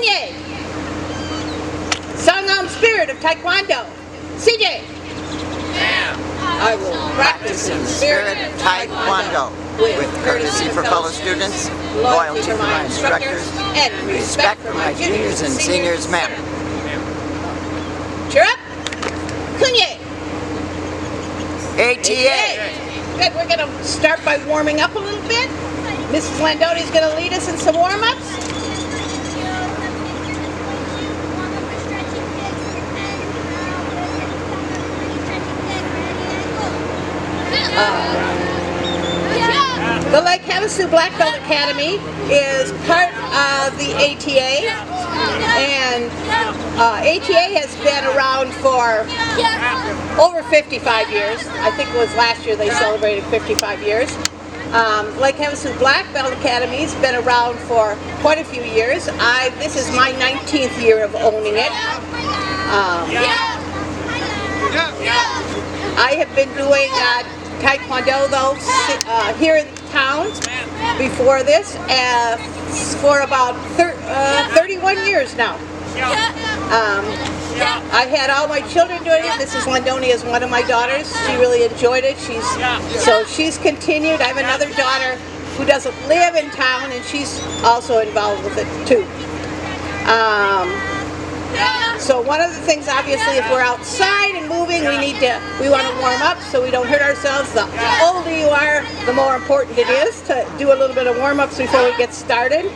Kunye. Sangam spirit of Taekwondo. CJ. I will practice in the spirit of Taekwondo with courtesy for fellow students, loyalty for my instructors, and respect for my juniors and seniors, ma'am. Cheer up. Kunye. ATA. Good, we're going to start by warming up a little bit. Mrs. Landoni is going to lead us in some warm-ups. The Lake Havasu Black Belt Academy is part of the ATA, and ATA has been around for over 55 years. I think it was last year they celebrated 55 years. Lake Havasu Black Belt Academy has been around for quite a few years. This is my 19th year of owning it. I have been doing Taekwondo though here in town before this for about 31 years now. I had all my children doing it. Mrs. Landoni is one of my daughters. She really enjoyed it. So she's continued. I have another daughter who doesn't live in town, and she's also involved with it too. So one of the things, obviously, if we're outside and moving, we want to warm up so we don't hurt ourselves. The older you are, the more important it is to do a little bit of warm-ups before we get started.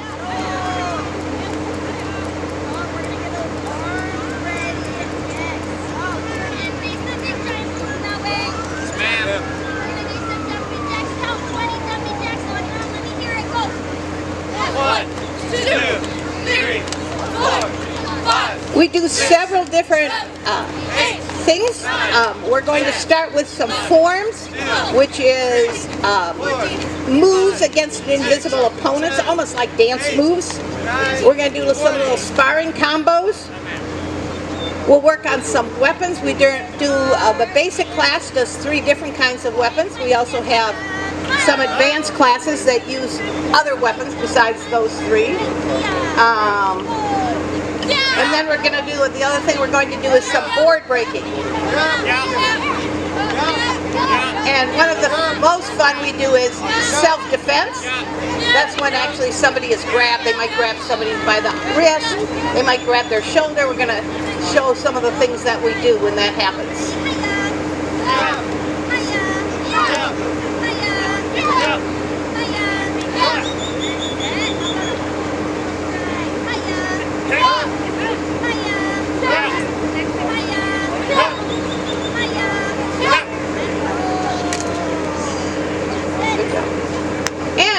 We do several different things. We're going to start with some forms, which is moves against invisible opponents, almost like dance moves. We're going to do some little sparring combos. We'll work on some weapons. We do the basic class does 3 different kinds of weapons. We also have some advanced classes that use other weapons besides those 3. And then we're going to do, the other thing we're going to do is some board breaking. And one of the most fun we do is self-defense. That's when actually somebody is grabbed. They might grab somebody by the wrist. They might grab their shoulder. We're going to show some of the things that we do when that happens.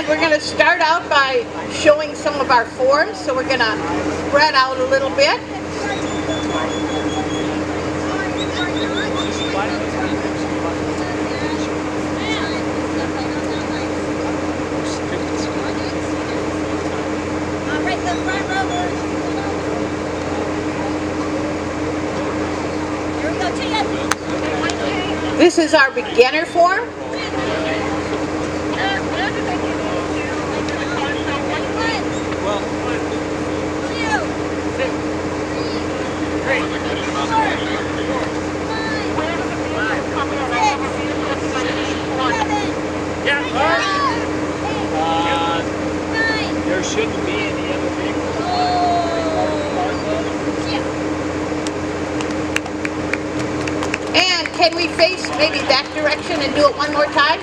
We're going to start out by showing some of our forms, so we're going to spread out a little bit. This is our beginner form. There shouldn't be any other vehicles. And can we face maybe that direction and do it one more time?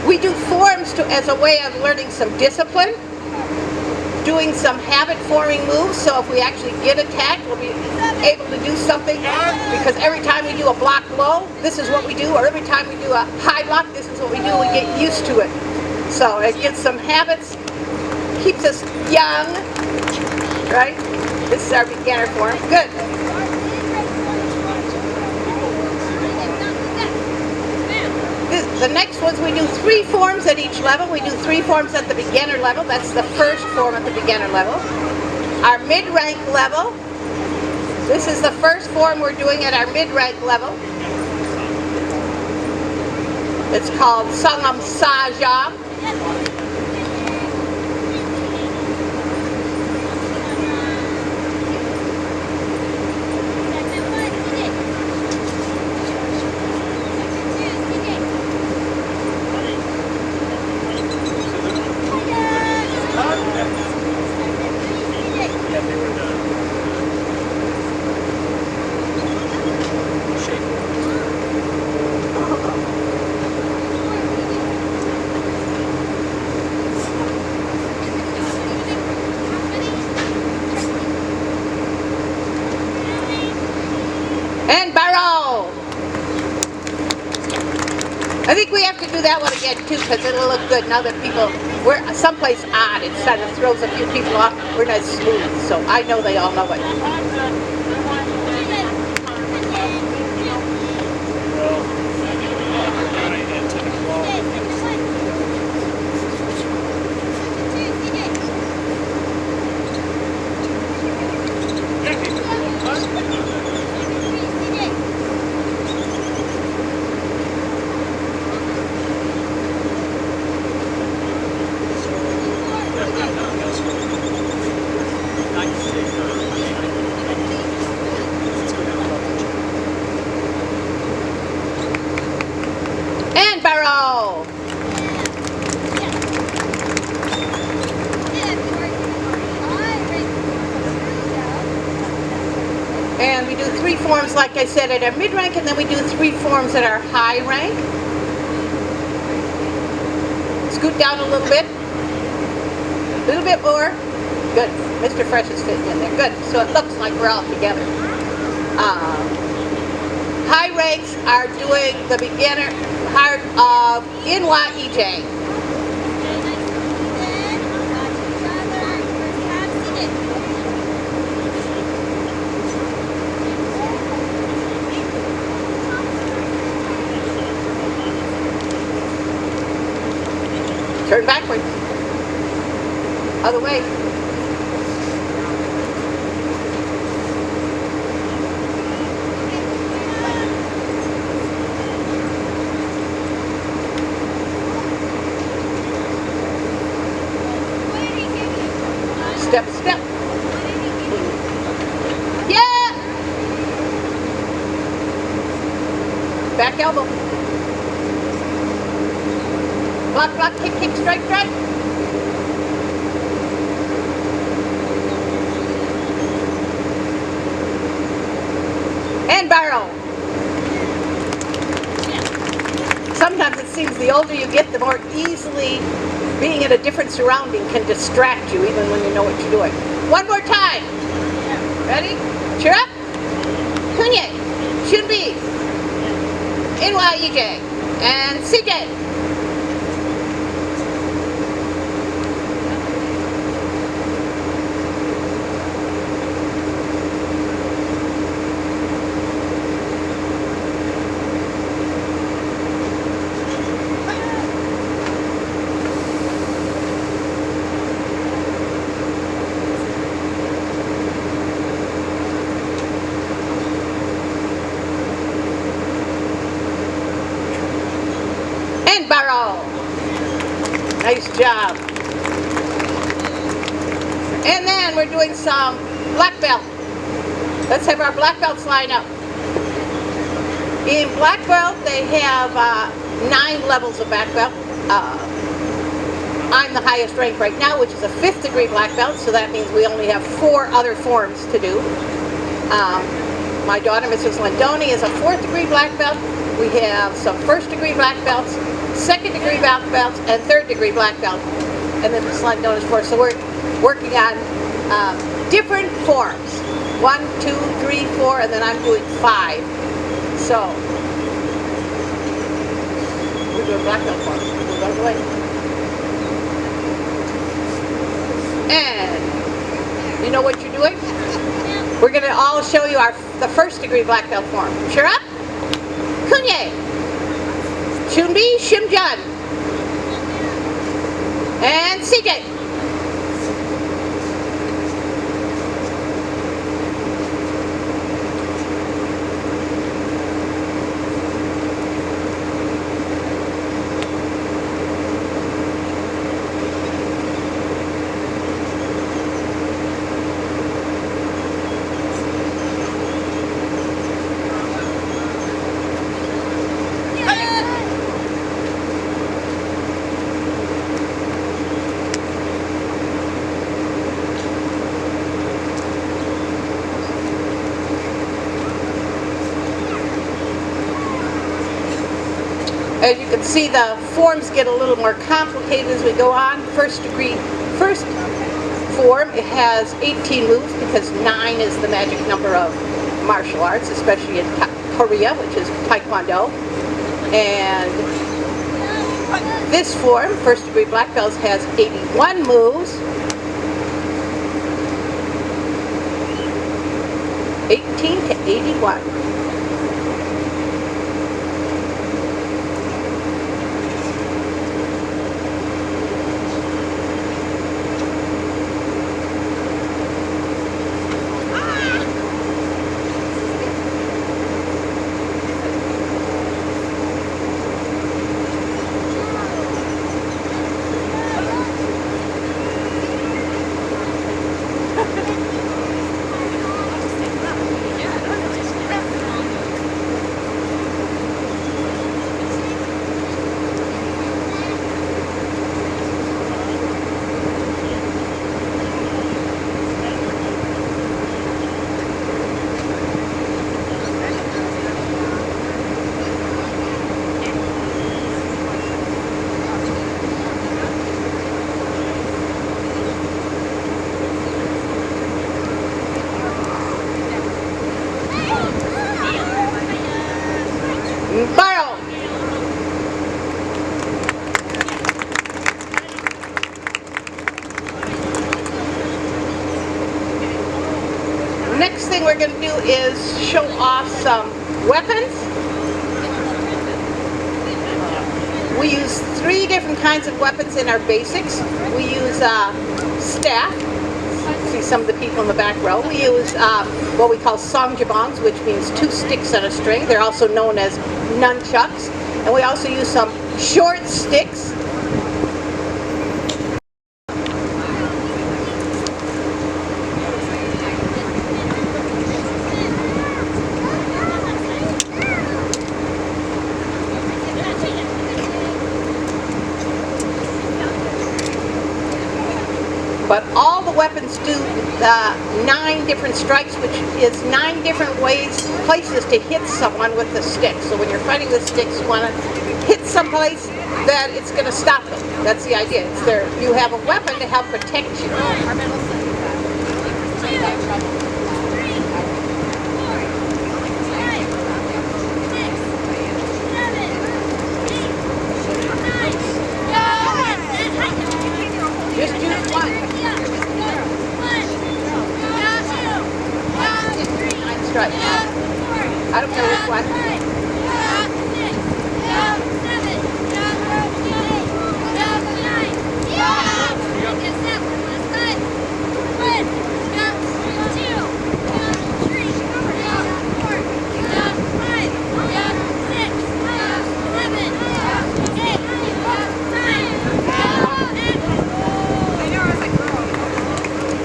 We do forms as a way of learning some discipline, doing some habit-forming moves, so if we actually get attacked, we'll be able to do something, because every time we do a block low, this is what we do, or every time we do a high block, this is what we do. We get used to it. So it gets some habits, keeps us young, right? This is our beginner form. Good. The next ones, we do 3 forms at each level. We do 3 forms at the beginner level. That's the first form at the beginner level. Our mid-rank level, this is the first form we're doing at our mid-rank level. It's called Sangam Saja. And barrow. I think we have to do that one again too, because it'll look good now that we're someplace odd. It kind of throws a few people off. We're not smooth, so I know they all know it. And barrow. And we do 3 forms, like I said, at our mid-rank, and then we do 3 forms at our high rank. Scoot down a little bit. A little bit more. Good. Mr. Fresh is fitting in there. Good. So it looks like we're all together. High ranks are doing the beginner part of Inwa EJ. Turn backwards. Other way. Step, step. Yeah! Back elbow. Block, block, kick, kick, strike, strike. And barrow. Sometimes it seems the older you get, the more easily being in a different surrounding can distract you, even when you know what you're doing. One more time. Ready? Cheer up. Kunye. Shunbi. Inwa EJ. And CJ. And barrow. Nice job. And then we're doing some black belt. Let's have our black belts line up. In black belt, they have 9 levels of black belt. I'm the highest rank right now, which is a 5th degree black belt, so that means we only have 4 other forms to do. My daughter, Mrs. Landoni, is a 4th degree black belt. We have some 1st degree black belts, 2nd degree black belts, and 3rd degree black belt. And then Mrs. Landoni is 4th. So we're working on different forms. 1, 2, 3, 4, and then I'm doing 5. So we're doing black belt forms. We'll go the way. And you know what you're doing? We're going to all show you the 1st degree black belt form. Cheer up. Kunye. Shunbi, Shimjan. And CJ. As you can see, the forms get a little more complicated as we go on. First form, it has 18 moves because 9 is the magic number of martial arts, especially in Korea, which is Taekwondo. And this form, first degree black belts, has 81 moves. 18 to 81. Borrow. Next thing we're going to do is show off some weapons. We use 3 different kinds of weapons in our basics. We use staff. See some of the people in the back row. We use what we call songjabongs, which means 2 sticks on a string. They're also known as nunchucks. And we also use some short sticks. But all the weapons do 9 different strikes, which is 9 different places to hit someone with the stick. So when you're fighting with sticks, you want to hit someplace that it's going to stop them. That's the idea. It's there. You have a weapon to help protect you. Just use one. Strike. I don't know which one.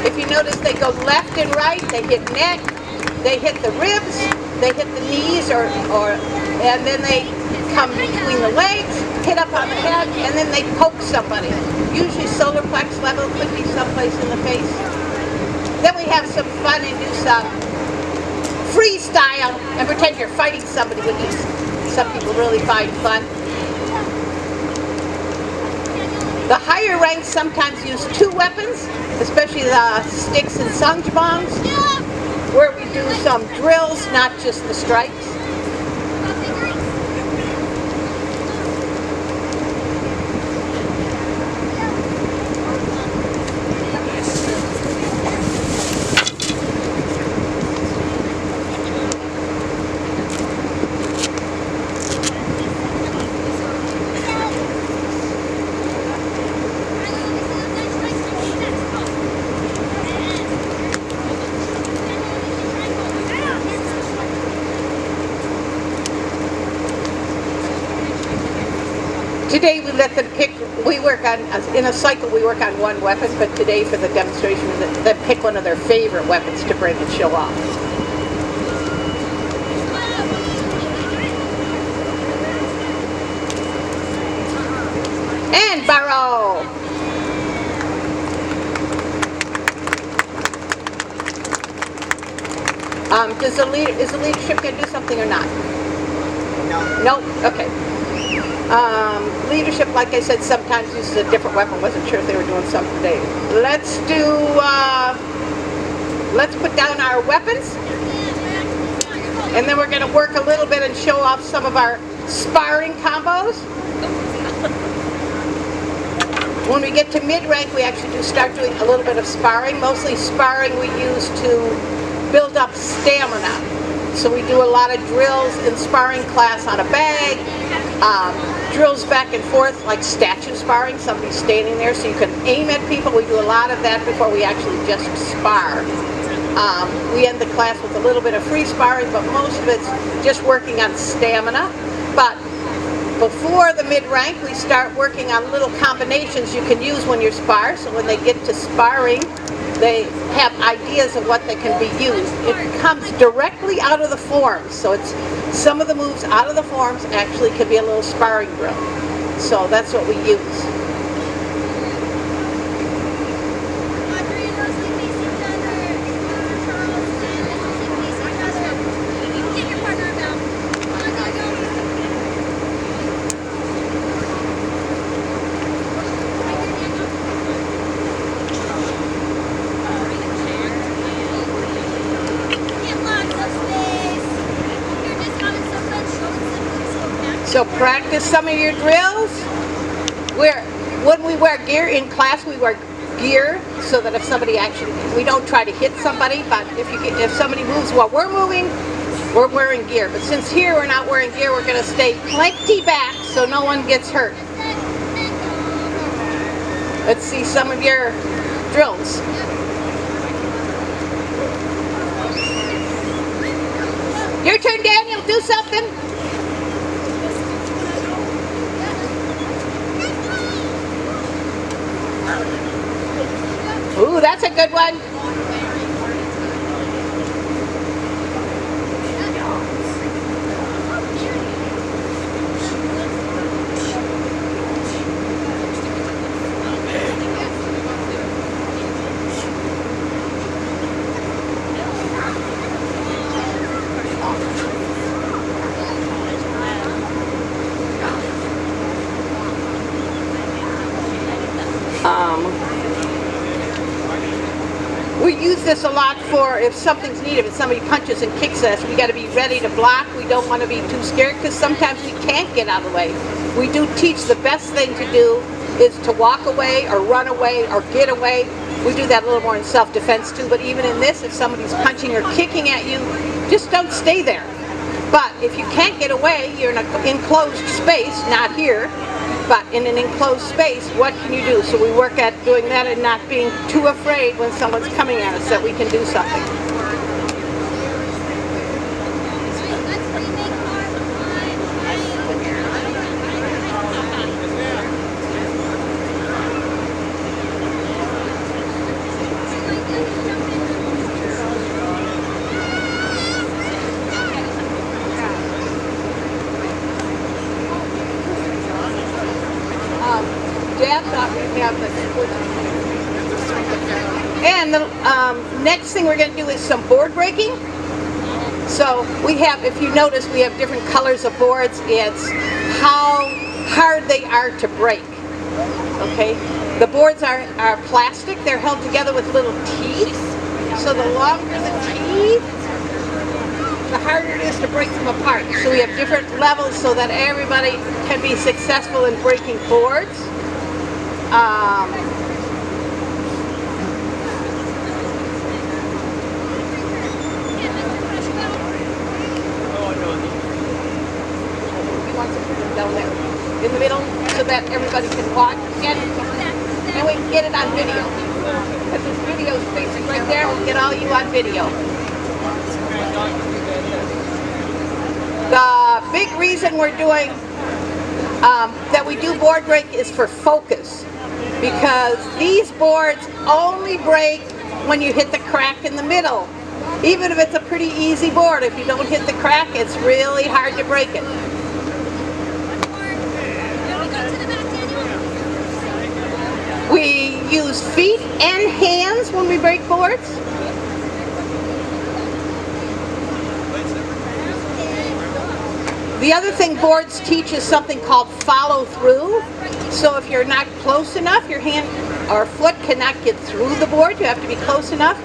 If you notice, they go left and right. They hit neck. They hit the ribs, they hit the knees, and then they come between the legs, hit up on the head, and then they poke somebody. Usually solar plex level, could be someplace in the face. Then we have some fun and do some freestyle and pretend you're fighting somebody, which is some people really find fun. The higher ranks sometimes use 2 weapons, especially the sticks and songjabongs, where we do some drills, not just the strikes. Today we let them pick, we work on, in a cycle we work on 1 weapon, but today for the demonstration we let them pick one of their favorite weapons to bring and show off. And borrow! Is the leadership going to do something or not? No. No? Okay. Leadership, like I said, sometimes uses a different weapon. Wasn't sure if they were doing something today. Let's put down our weapons. And then we're going to work a little bit and show off some of our sparring combos. When we get to mid-rank, we actually do start doing a little bit of sparring. Mostly sparring we use to build up stamina. So we do a lot of drills in sparring class on a bag, drills back and forth like statue sparring, somebody standing there so you can aim at people. We do a lot of that before we actually just spar. We end the class with a little bit of free sparring, but most of it's just working on stamina. But before the mid-rank, we start working on little combinations you can use when you spar, so when they get to sparring, they have ideas of what they can be used. It comes directly out of the forms, so it's some of the moves out of the forms actually can be a little sparring drill. So that's what we use. So practice some of your drills. When we wear gear in class, we wear gear so that if somebody we don't try to hit somebody, but if somebody moves while we're moving, we're wearing gear. But since here we're not wearing gear, we're going to stay plenty back so no one gets hurt. Let's see some of your drills. Your turn, Daniel. Do something. Ooh, that's a good one. We use this a lot for if something's needed. If somebody punches and kicks us, we got to be ready to block. We don't want to be too scared because sometimes we can't get out of the way. We do teach the best thing to do is to walk away or run away or get away. We do that a little more in self-defense too, but even in this, if somebody's punching or kicking at you, just don't stay there. But if you can't get away, you're in an enclosed space, not here, but in an enclosed space, what can you do? So we work at doing that and not being too afraid when someone's coming at us that we can do something. And the next thing we're going to do is some board breaking. So we have, if you notice, we have different colors of boards. It's how hard they are to break. Okay, the boards are plastic. They're held together with little teeth. So the longer the teeth, the harder it is to break them apart. So we have different levels so that everybody can be successful in breaking boards. Down there in the middle so that everybody can watch and we can get it on video. Because this video is facing right there, we'll get all you on video. The big reason we're doing that we do board break is for focus, because these boards only break when you hit the crack in the middle. Even if it's a pretty easy board, if you don't hit the crack, it's really hard to break it. We use feet and hands when we break boards. The other thing boards teach is something called follow through. So if you're not close enough, your hand or foot cannot get through the board. You have to be close enough.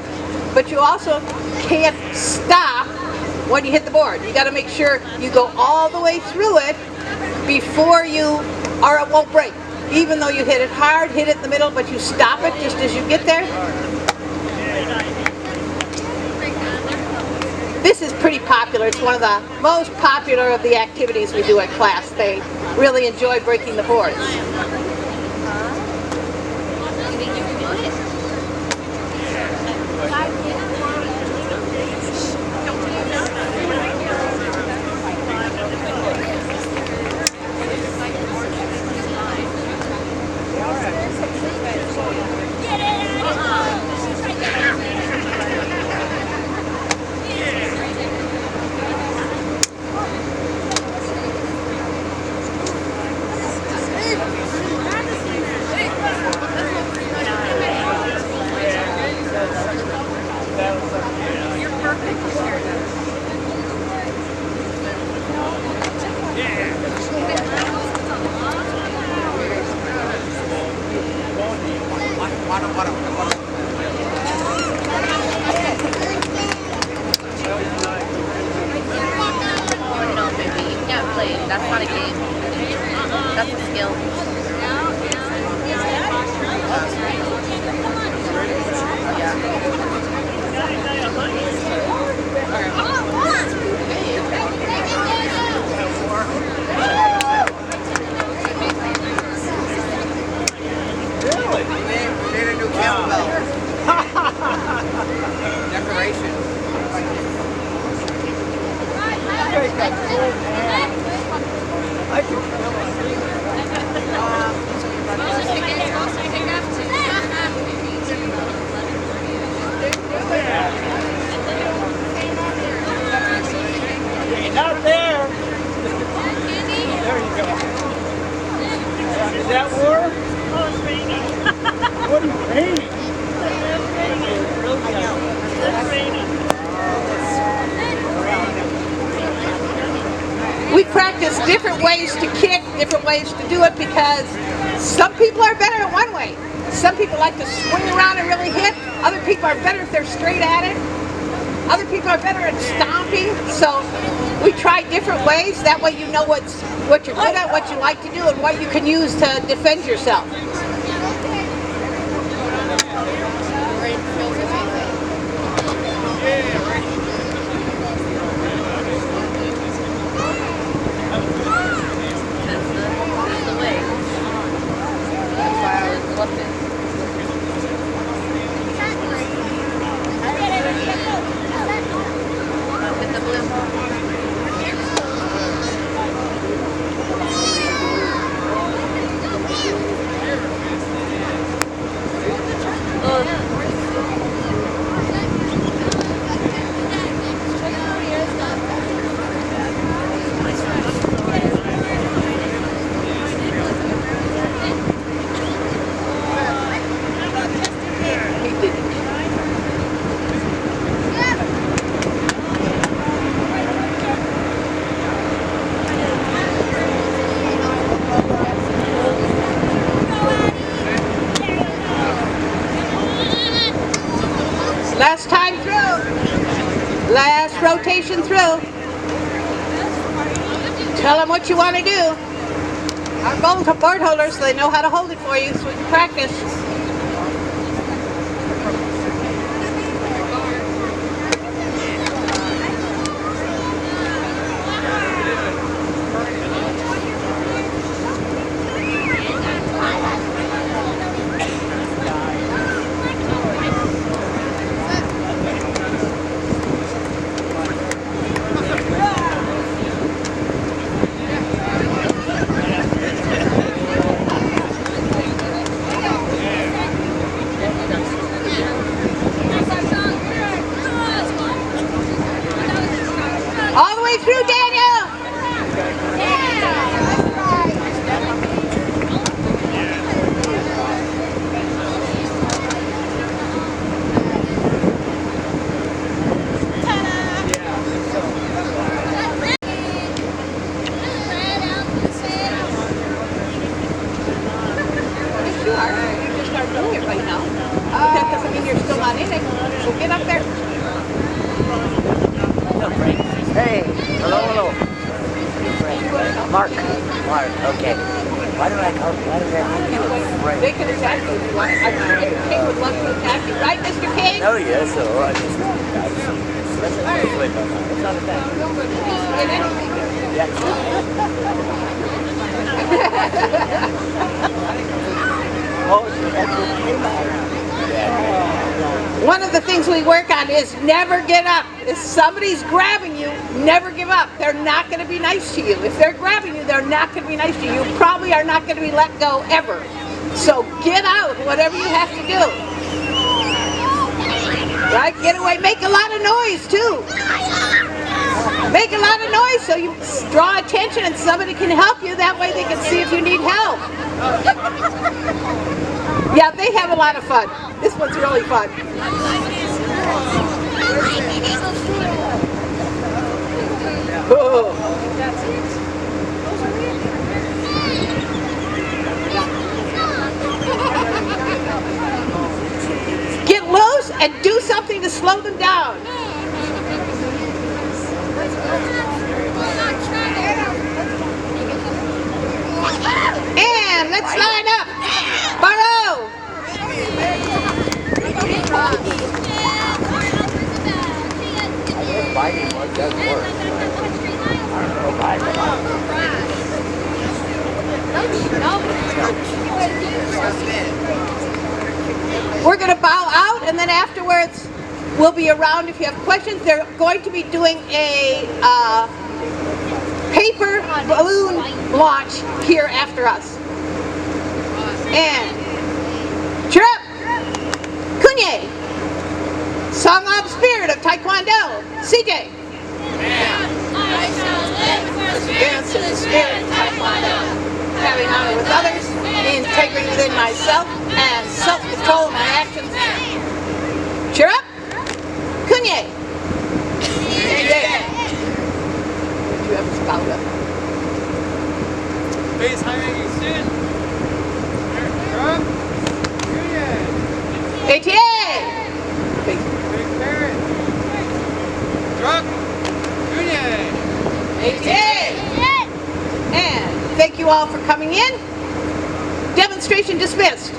But you also can't stop when you hit the board. You got to make sure you go all the way through it before you, or it won't break. Even though you hit it hard, hit it in the middle, but you stop it just as you get there. This is pretty popular. It's one of the most popular of the activities we do at class. They really enjoy breaking the boards. That's not a game. That's a skill. Really? Made a new kettlebell. Decoration. I can feel Not there. There you go. Is that warm? Oh, it's raining. What are you raining? It's raining. We practice different ways to kick, different ways to do it because some people are better at one way. Some people like to swing around and really hit. Other people are better if they're straight at it. Other people are better at stomping. So we try different ways. That way you know what you're good at, what you like to do, and what you can use to defend yourself. Last time through. Last rotation through. Tell them what you want to do. Our board holders, they know how to hold it for you so we can practice. too hard. You just aren't doing it right now. But that doesn't mean you're still not in it. So get up there. Hey, hello. Mark, okay. Why do I think you were They can attack you if you want. I think King would love to attack you. Right, Mr. King? Oh, yes, so I just... It's not a thing. One of the things we work on is never get up. If somebody's grabbing you, never give up. They're not going to be nice to you. If they're grabbing you, they're not going to be nice to you. You probably are not going to be let go ever. So get out, whatever you have to do. Right? Get away. Make a lot of noise, too. Make a lot of noise so you draw attention and somebody can help you. That way they can see if you need help. Yeah, they have a lot of fun. This one's really fun. Oh. Get loose and do something to slow them down. And let's line up. Burrow. Biting one does work. I don't know why. We're going to bow out, and then afterwards we'll be around if you have questions. They're going to be doing a paper balloon launch here after us. And cheer up! Kunye! Song of Spirit of Taekwondo. CJ. Dance in the spirit of Taekwondo. Having honor with others, integrity within myself, and self-control of my actions. Cheer up! Kunye. You have a spout up. Face high, stand. Drop. ATA! Big parrot. Drop. ATA! And thank you all for coming in. Demonstration dismissed.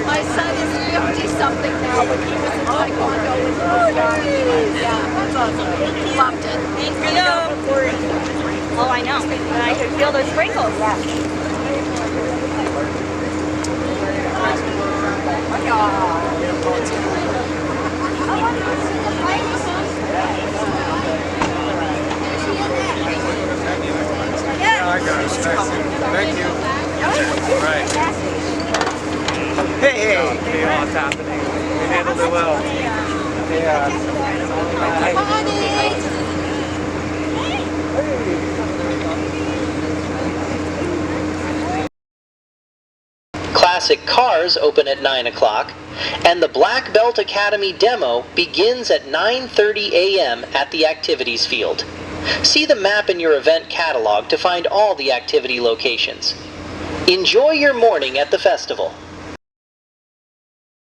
My son is 50-something now, but he was in Taekwondo when he was young. Yeah, that's awesome. Loved it. Oh, I know. And I could feel those sprinkles. Yeah, I got it. Thank you. All right. Hey. What's happening? We handled it well. Classic Cars open at 9 o'clock, and the Black Belt Academy demo begins at 9:30 a.m. at the activities field. See the map in your event catalog to find all the activity locations. Enjoy your morning at the festival.